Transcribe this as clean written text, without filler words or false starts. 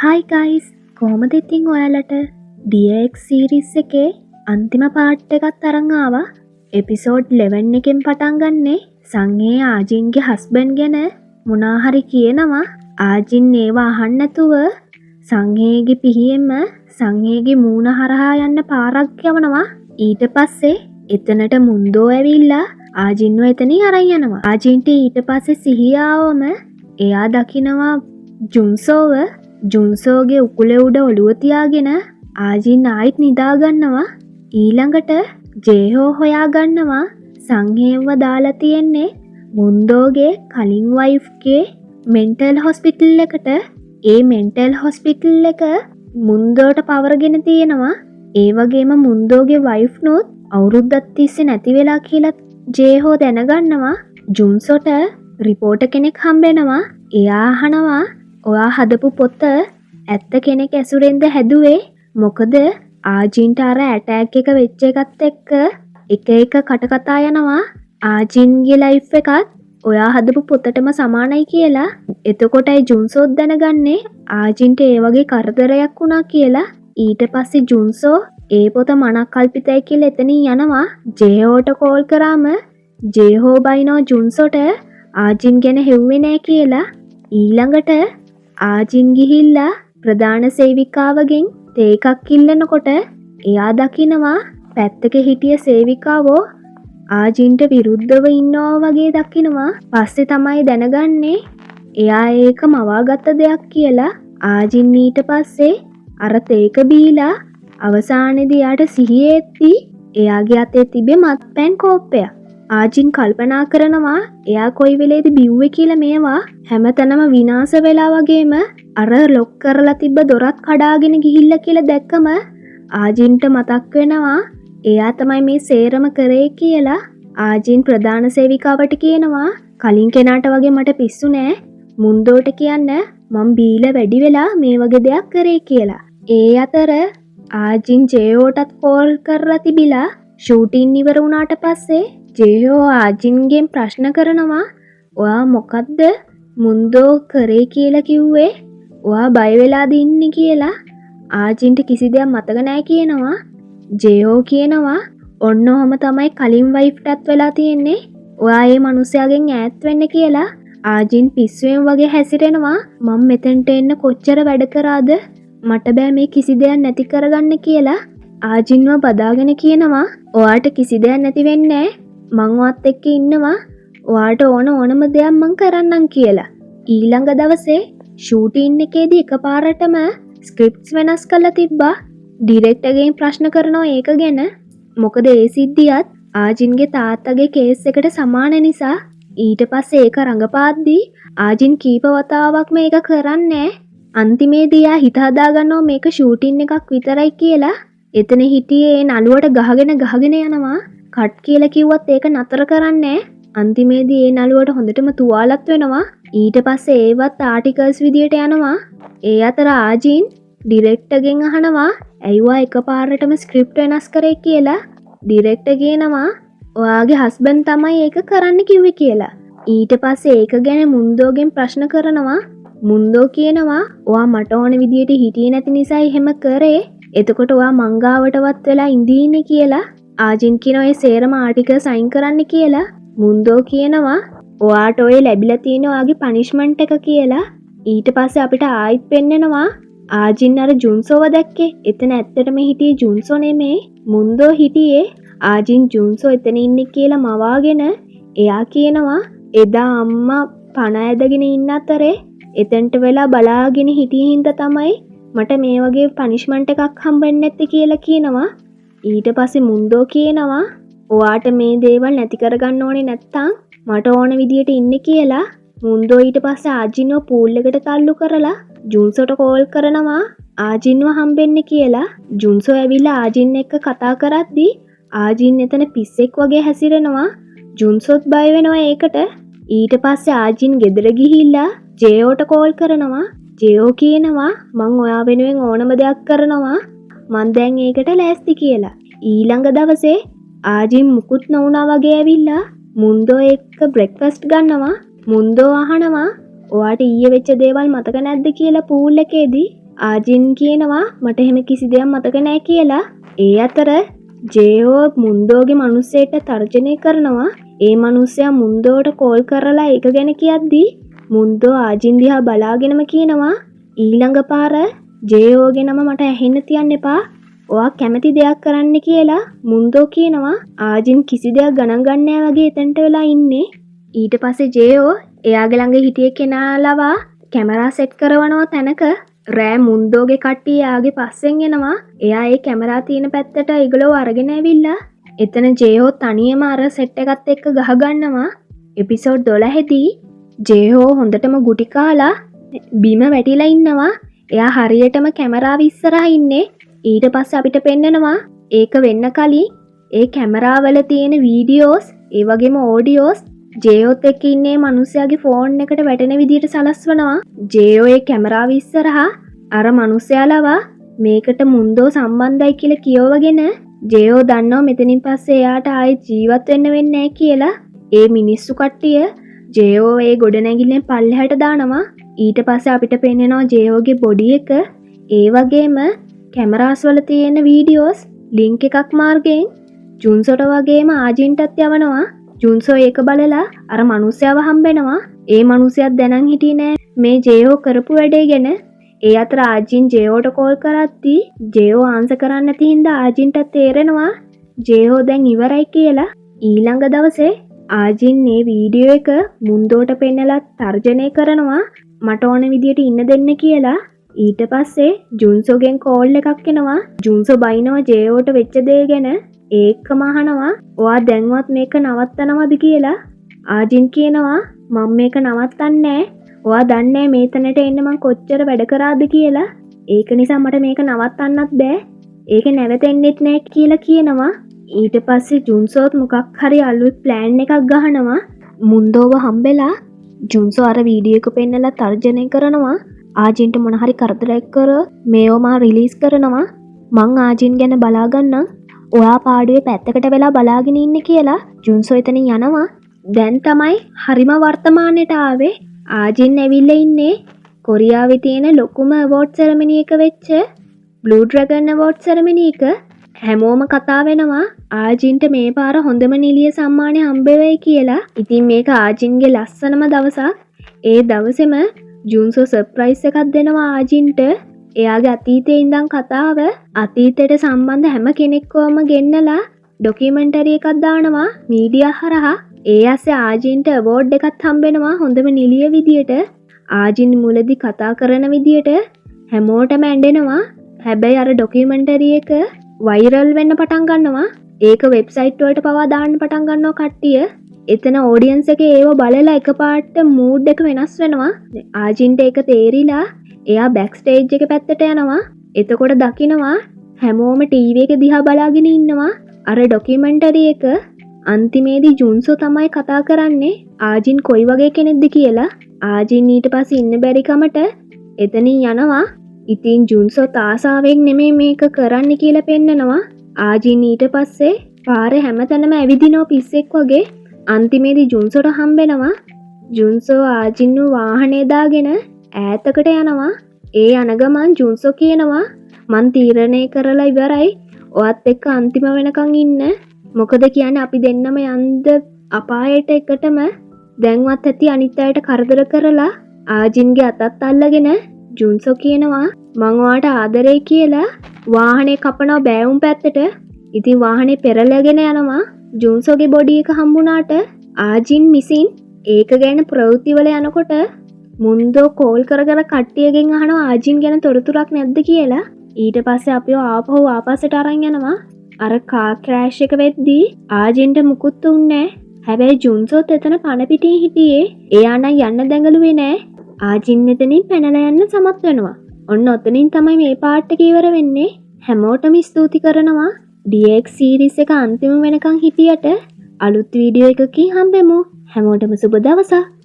හයි guys, කොහොමද ඉතින් ඔයාලට DX සීරීස් එකේ අන්තිම පාර්ට් එකත් අරන් ආවා. එපිසෝඩ් 11 එකෙන් පටන් ගන්නේ සංගේ ආජින්ගේ හස්බන්ඩ් ගැන මොනා හරි කියනවා. ආජින් ඒවා අහන්න නැතුව සංගේගේ පිහියෙන්ම සංගේගේ මූණ හරහා යන්න පාරක් යවනවා. ඊට පස්සේ එතනට මුන්දෝ ඇවිල්ලා ආජින්ව එතනින් අරන් යනවා. ආජින්ට ඊට පස්සේ සිහිය ආවම එයා දකිනවා ජුන්සෝගේ උකුල උඩ ඔළුව තියාගෙන ආජින් ආයිත් නිදාගන්නවා. ඊළඟට ජේහෝ හොයාගන්නවා සංහේව දාලා තියෙන්නේ මුන්දෝගේ කලින් වයිෆ්ගේ මෙන්ටල් හොස්පිටල් එකට. ඒ මෙන්ටල් හොස්පිටල් එක මුන්දෝට පවරගෙන තියෙනවා. ඒ වගේම මුන්දෝගේ වයිෆ්නොත් අවුරුද්දක් තිස්සේ නැති වෙලා කියලා ජේහෝ දැනගන්නවා. ජුන්සෝට රිපෝටර් කෙනෙක් හම්බෙනවා. එයා අහනවා ඔයා හදපු පොත ඇත්ත කෙනෙක් ඇසුරෙන්ද හැදුවේ? මොකද ආජින්ට අර ඇටැක් එක වෙච්ච එකත් එක්ක එක කටකතා යනවා ආජින්ගේ ලයිෆ් එකත් ඔයා හදපු පොතටම සමානයි කියලා. එතකොටයි ජුන්සෝත් දැනගන්නේ ආජින්ට ඒ වගේ කරදරයක් වුණා කියලා. ඊට පස්සේ ජුන්සෝ ඒ පොත මනක් කල්පිතයි කියලා එතනින් යනවා. ජේහෝට කෝල් කරාම ජේහෝ බයිනෝ ජුන්සෝට ආජින් ගැන හෙව්වේ නෑ කියලා. ඊළඟට ආජින් ගිහිල්ලා ප්‍රධාන සේවිකාවගෙන් තේ එකක් ඉල්ලනකොට එයා දකිනවා පැත්තක හිටිය සේවිකාවෝ ආජින්ට විරුද්ධව ඉන්නවා වගේ දකිනවා. පස්සේ තමයි දැනගන්නේ එයා ඒක මවාගත්ත දෙයක් කියලා. ආජින් ඊට පස්සේ අර තේක බීලා අවසානයේදී යාට සිහිය එද්දි එයාගේ අතේ තිබේ මත්පැන් කෝප්පයක්. ආජින් කල්පනා කරනවා එයා කොයි වෙලේද බිව්වේ කියලා. මේවා හැමතැනම විනාශ වෙලා වගේම අර ලොක් කරලා තිබ්බ දොරත් කඩාගෙන ගිහිල්ලා කියලා දැක්කම ආජින්ට මතක් වෙනවා එයා තමයි මේ සේරම කරේ කියලා. ආජින් ප්‍රධාන සේවිකාවට කියනවා කලින් කෙනාට වගේ මට පිස්සු නෑ, මුන්දෝට කියන්න මම බීලා වැඩි වෙලා මේ වගේ දෙයක් කරේ කියලා. ඒ අතර ආජින් ජේහෝටත් කෝල් කරලා තිබිලා ෂූටින් ඉවර වුණාට පස්සේ ජේහෝ ආජින්ගෙන් ප්‍රශ්න කරනවා ඔයා මොකද්ද මුන්දෝ කරේ කියලා කිව්වේ? ඔයා බය වෙලාද ඉන්නේ කියලා. ආජින්ට කිසි දෙයක් මතක නැහැ කියනවා. ජේහෝ කියනවා ඔන්න ඔහම තමයි කලින් වයිෆ්ටත් වෙලා තියෙන්නේ. ඔයා ඒ මිනිහයාගෙන් ඈත් වෙන්න කියලා. ආජින් පිස්සුවෙන් වගේ හැසිරෙනවා. මම මෙතෙන්ට එන්න කොච්චර වැඩ කරාද? මට බෑ මේ කිසි දෙයක් නැති කරගන්න කියලා. ආජින්ව බදාගෙන කියනවා ඔයාට කිසි දෙයක් නැති වෙන්නේ නෑ, මං ඔයත් එක්ක ඉන්නවා, ඔයාට ඕනම දෙයක් මං කරන්නම් කියලා. ඊළඟ දවසේ ෂූටින් එකේදී එකපාරටම ස්ක්‍රිප්ට්ස් වෙනස් කරලා තිබ්බා. ඩිරෙක්ටර්ගෙන් ප්‍රශ්න කරනවා ඒක ගැන. මොකද ඒ සිද්ධියත් ආජින්ගේ තාත්තගේ කේස් එකට සමාන නිසා. ඊට පස්සේ ඒක රඟපාද්දී ආජින් කීප වතාවක් මේක කරන්නේ. අන්තිමේදී යා හිත හදාගන්නවා මේක ෂූටින් එකක් විතරයි කියලා. එතන හිටියේ ඒ නළුවට ගහගෙන යනවා. කට් කියලා කිව්වත් ඒක නතර කරන්නේ. අන්තිමේදී ඒ නළුවට හොඳටම තුවාලත් වෙනවා. ඊට පස්සේ ඒවත් ආටිකල්ස් විදියට යනවා. ඒ අතර ආජින් ඩිරෙක්ටර්ගෙන් අහනවා ඇයිවා එකපාරටම ස්ක්‍රිප්ට් වෙනස් කරේ කියලා. ඩිරෙක්ටර් කියනවා ඔයාගේ හස්බන්ඩ් තමයි ඒක කරන්න කිව්වේ කියලා. ඊට පස්සේ ඒක ගැන මුන්දෝගෙන් ප්‍රශ්න කරනවා. මුන්දෝ කියනවා ඔයා මට ඕන විදියට හිටියේ නැති නිසා එහෙම කරේ. එතකොට ඔයා මංගාවටවත් වෙලා ඉඳීන්නේ කියලා. ආජින් කියනවා ඒ සේරම ආටිකල් සයින් කරන්න කියලා. මුන්දෝ කියනවා ඔයාට ඔය ලැබිලා තියෙන ඔයාගේ පනිෂ්මන්ට් එක කියලා. ඊට පස්සේ අපිට ආයිත් පෙන්නනවා ආජින් අර ජුන්සෝව දැක්කේ. එතන ඇත්තටම හිටියේ ජුන්සෝ නෙමේ, මුන්දෝ හිටියේ. ආජින් ජුන්සෝ එතන ඉන්නේ කියලා මවාගෙන එයා කියනවා එදා අම්මා පණ ඇදගෙන ඉන්න අතරේ එතනට වෙලා බලාගෙන හිටියේ හින්දා තමයි මට මේ වගේ පනිෂ්මන්ට් එකක් හම්බෙන්නේ නැත්තේ කියලා කියනවා. ඊට පස්සේ මුන්දෝ කියනවා ඔයාට මේ දේවල් නැති කරගන්න ඕනේ නැත්තම් මට ඕන විදියට ඉන්න කියලා. මුන්දෝ ඊට පස්සේ ආජින්ව පූල් එකට තල්ලු කරලා ජුන්සෝට කෝල් කරනවා ආජින්ව හම්බෙන්න කියලා. ජුන්සෝ ඇවිල්ලා ආජින් එක්ක කතා කරද්දී ආජින් එතන පිස්සෙක් වගේ හැසිරෙනවා. ජුන්සෝත් බය වෙනවා ඒකට. ඊට පස්සේ ආජින් ගෙදර ගිහිල්ලා ජේහෝට කෝල් කරනවා. ජේහෝ කියනවා මං ඔයා වෙනුවෙන් ඕනම දෙයක් කරනවා, මං දැන් ඒකට ලෑස්ති කියලා. ඊළඟ දවසේ ආජින් මුකුත් නොවුනා වගේ ඇවිල්ලා මුන්දෝ එක්ක බ්‍රෙක්ෆාස්ට් ගන්නවා. මුන්දෝ අහනවා ඔයාට ඊයේ වෙච්ච දේවල් මතක නැද්ද කියලා පූල් එකේදී. ආජින් කියනවා මට එහෙම කිසි දෙයක් මතක නෑ කියලා. ඒ අතර ජේහෝ මුන්දෝගේ මිනිස්සෙට තර්ජනය කරනවා. ඒ මිනිස්සයා මුන්දෝට කෝල් කරලා ඒක ගැන කියද්දී මුන්දෝ ආජින් දිහා බලාගෙනම කියනවා ඊළඟ පාර ජේහෝගේ නම මට ඇහෙන්න තියන්න එපා. ඔයා කැමති දෙයක් කරන්න කියලා මුන්දෝ කියනවා. ආජින් කිසි දෙයක් ගණන් ගන්නෑ වගේ එතනට වෙලා ඉන්නේ. ඊට පස්සේ ජේහෝ එයාගේ ළඟ හිටිය කෙනාලවා කැමරා සෙට් කරවනවා තැනක. රෑ මුන්දෝගේ කට්ටිය එයාගේ පස්සෙන් එනවා. එයා ඒ කැමරා තියෙන පැත්තට ඒගොල්ලෝ අරගෙන ඇවිල්ලා එතන ජේහෝ තනියම අර සෙට් එකත් එක්ක ගහගන්නවා. එපිසෝඩ් 12 දී ජේහෝ හොඳටම ගුටි කාලා බිම වැටිලා ඉන්නවා. එයා හරියටම කැමරාව ඉස්සරහා ඉන්නේ. ඊට පස්සේ අපිට පෙන්නනවා ඒක වෙන්න කලින් ඒ කැමරාවල තියෙන වීඩියෝස් ඒ වගේම ඕඩියෝස් ජේහෝත් එක්ක ඉන්නේ මිනිස්සයාගේ ෆෝන් එකට වැටෙන විදිහට සලස්වනවා. ජේහෝ ඒ කැමරාව ඉස්සරහා අර මිනිස්සයාලව මේකට මුන්දෝ සම්බන්ධයි කියලා කියවගෙන ජේහෝ දන්නවා මෙතනින් පස්සේ එයාට ආයෙත් ජීවත් වෙන්න වෙන්නේ නැහැ කියලා. ඒ මිනිස්සු කට්ටිය ජේහෝ ඒ ගොඩනැගිල්ලෙන් පල්ලෙහාට දානවා. ඊට පස්සේ අපිට පෙන්නනවා ජේහෝගේ බොඩි එක ඒ වගේම කැමරාස් වල තියෙන වීඩියෝස් ලින්ක් එකක් මාර්ගයෙන් ජුන්සොට වගේම ආජින්ටත් යවනවා. ජුන්සෝ ඒක බලලා අර මිනිස්සයව හම්බෙනවා. ඒ මිනිස්සයත් දැනන් හිටියේ නෑ මේ ජේහෝ කරපු වැඩේ ගැන. ඒ අතර ආජින් ජේහෝට කෝල් කරද්දී ජේහෝ ආන්සර් කරන්නේ නැති හින්දා ආජින්ටත් තේරෙනවා ජේහෝ දැන් ඉවරයි කියලා. ඊළඟ දවසේ ආජින් මේ වීඩියෝ එක මුන්දෝට පෙන්නලා තර්ජනය කරනවා මට ඕන විදියට ඉන්න දෙන්න කියලා. ඊට පස්සේ ජුන්සෝගෙන් කෝල් එකක් එනවා. ජුන්සෝ බයිනවා ජේහෝට වෙච්ච දේ ගැන. ඒකම අහනවා ඔයා දැන්වත් මේක නවත්තනවද කියලා. ආජින් කියනවා මම මේක නවත්තන්නේ නෑ. ඔයා දන්නේ මේතනට එන්න මං කොච්චර වැඩ කරාද කියලා. ඒක නිසා මට මේක නවත්තන්නත් බෑ. ඒක නැවතෙන්නෙත් නෑ කියලා කියනවා. ඊට පස්සේ ජුන්සෝත් මොකක් හරි අලුත් ප්ලෑන් එකක් ගහනවා. මුන්දෝව හම්බෙලා ජුන්සෝ අර වීඩියෝ එක පෙන්නලා තර්ජනය කරනවා. ආජින්ට මොන හරි කරදරයක් කරොත් මේව මා රිලීස් කරනවා. මං ආජින් ගැන බලාගන්නම්. ඔයා පාඩුවේ පැත්තකට වෙලා බලාගෙන ඉන්න කියලා ජුන්සෝ එතනින් යනවා. දැන් තමයි හරිම වර්තමානයට ආවේ. ආජින් ඇවිල්ලා ඉන්නේ කොරියාවේ තියෙන ලොකුම අවෝඩ් සෙරමනි එක වෙච්ච බ්ලූ ඩ්‍රැගන් අවෝඩ් සෙරමනි එක. හැමෝම කතා වෙනවා ආජින්ට මේ පාර හොඳම නිලිය සම්මානය හම්බ වෙයි කියලා. ඉතින් මේක ආජින්ගේ ලස්සනම දවසක්. ඒ දවසේම ජුන්සෝ සර්ප්‍රයිස් එකක් දෙනවා ආජින්ට. එයාගේ අතීතයේ ඉඳන් කතාව අතීතයට සම්බන්ධ හැම කෙනෙක්වම ගෙන්නලා ඩොකියුමන්ටරි එකක් දානවා මීඩියා හරහා. ඒ ඇස්සේ ආජින්ට අවෝඩ් එකක් හම්බෙනවා හොඳම නිලිය විදියට. ආජින් මුලදී කතා කරන විදියට හැමෝටම ඇඬෙනවා. හැබැයි අර ඩොකියුමන්ටරි එක වෛරල් වෙන්න පටන් ගන්නවා. ඒක වෙබ්සයිට් වලට පවා දාන්න පටන් ගන්නවා කට්ටිය. එතන ඔඩියන්ස් එකේ ඒව බලලා එකපාරට මූඩ් එක වෙනස් වෙනවා. ආජින්ට ඒක තේරිලා එයා බෑක් ස්ටේජ් එක පැත්තට යනවා. එතකොට දකිනවා හැමෝම ටීවී එක දිහා බලාගෙන ඉන්නවා. අර ඩොකියුමන්ටරි එක අන්තිමේදී ජුන්සෝ තමයි කතා කරන්නේ ආජින් කොයි වගේ කෙනෙක්ද කියලා. ආජින් ඊට පස්සේ ඉන්න බැරි කමට එතනින් යනවා. ඉතින් ජුන්සෝ තාසාවෙන් නෙමෙයි මේක කරන්න කියලා පෙන්නනවා. ආජින් ඊට පස්සේ පාරේ හැමතැනම ඇවිදිනව පිස්සෙක් වගේ. අන්තිමේදී ජුන්සෝට හම්බෙනවා. ජුන්සෝ ආජින්ව වාහනේ දාගෙන ඈතකට යනවා. ඒ යන ගමන් ජුන්සෝ කියනවා මං තීරණය කරලා ඉවරයි. ඔයත් එක්ක අන්තිම වෙනකන් ඉන්න. මොකද කියන්නේ අපි දෙන්නම යන්ද අපායට එකටම. දැන්වත් ඇති අනිත් අයට කරදර කරලා ආජින්ගේ අතත් අල්ලගෙන ජුන්සෝ කියනවා මං ඔයාට ආදරේ කියලා වාහනේ කපනවා බෑවුම් පැත්තට. ඉතින් වාහනේ පෙරලගෙන යනවා. ජුන්සෝගේ බොඩි එක හම්බුණාට ආජින් මිසින් ඒක ගැන ප්‍රවෘත්ති වල යනකොට මුන්දෝ කෝල් කර කට්ටියගෙන් අහනවා ආජින් ගැන තොරතුරක් නැද්ද කියලා. ඊට පස්සේ අපිව ආපහු ආපස්සට අරන් යනවා. අර කාර් ක්‍රෑෂ් එක වෙද්දී ආජින්ට මුකුත් උන්නේ නැහැ. හැබැයි ජුන්සෝත් එතන පණ පිටින් හිටියේ. එයා නම් යන්න දැඟලුවේ නැහැ. ආජින් මෙතනින් පැනලා යන්න සමත් වෙනවා. ඔන්න ඔතනින් තමයි මේ පාර්ට් එක ඉවර වෙන්නේ. හැමෝටම ස්තුති කරනවා. DX සීරීස් එක අන්තිම වෙනකන් හිටියට අලුත් වීඩියෝ එකකින් හම්බෙමු. හැමෝටම සුබ දවසක්.